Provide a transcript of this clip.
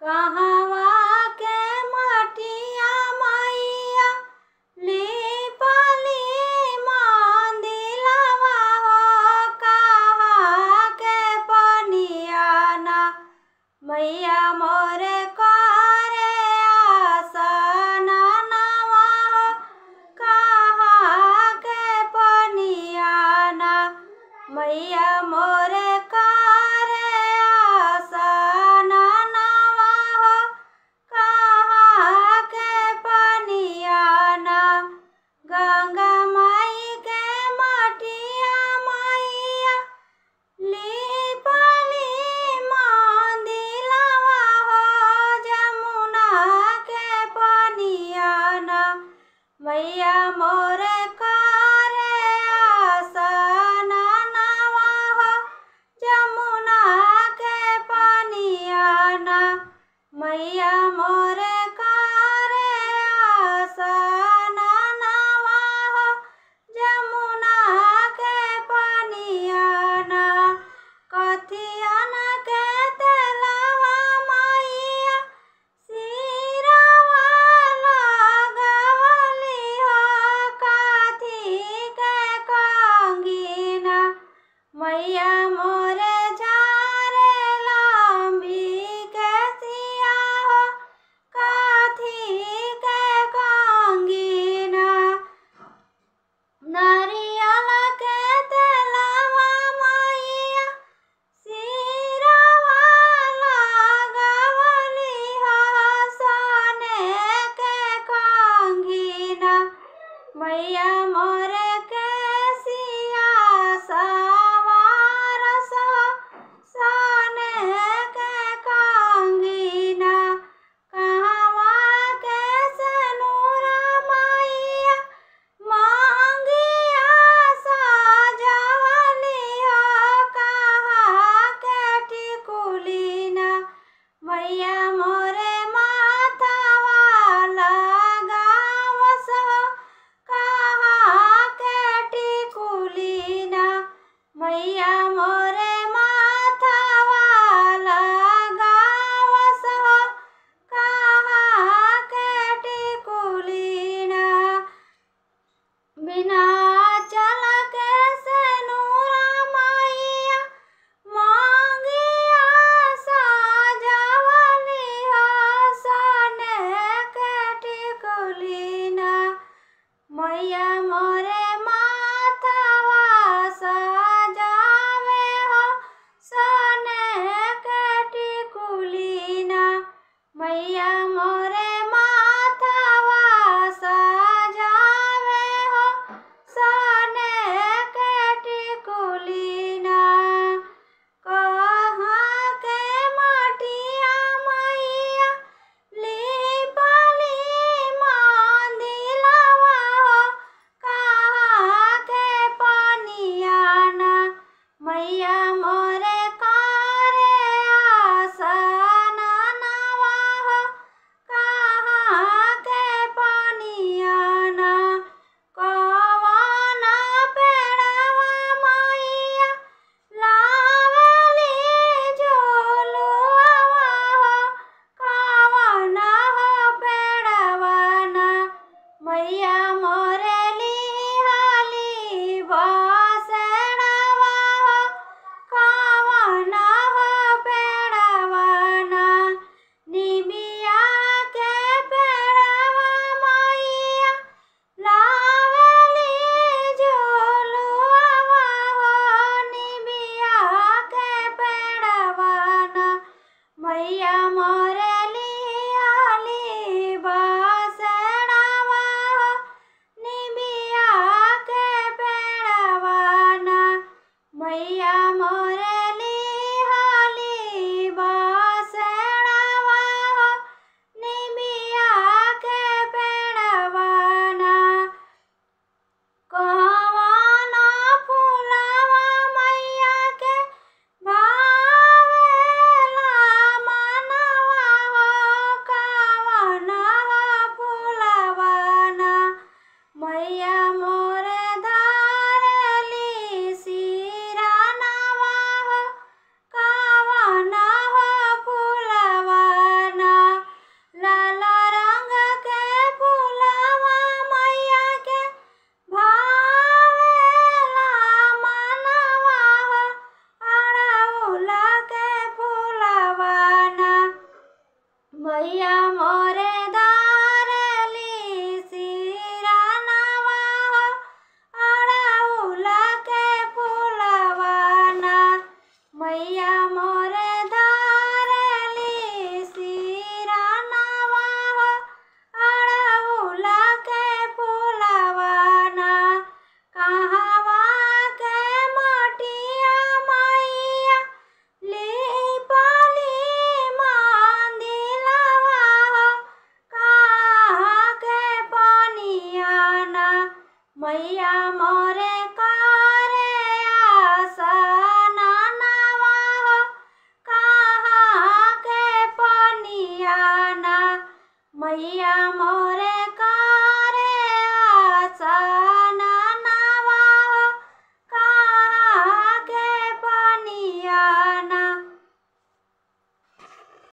कहवा के मटिया मैया लिपली मंदिलवा हो, कहा के पनिया ना मैया मोरे करे आसन नवा हो, कहा के पनिया ना मैया मोरे करे आसन नवा हो, कहा के पनिया ना गंगा माई के मटिया मैया लिपली मंदिलवा हो, जमुना मैया मोरे धारली सिरानावा हो अड़हुल के फूलवाना मैया मोरे धारली सिरानावा हो अड़हुल के फूलवाना कहवा के मटिया मैया लिपली मंदिलवा हो कहाँ के पनियाना मैया मोरे करे आसनावा हो कहाँ के पनियाना मैया मोरे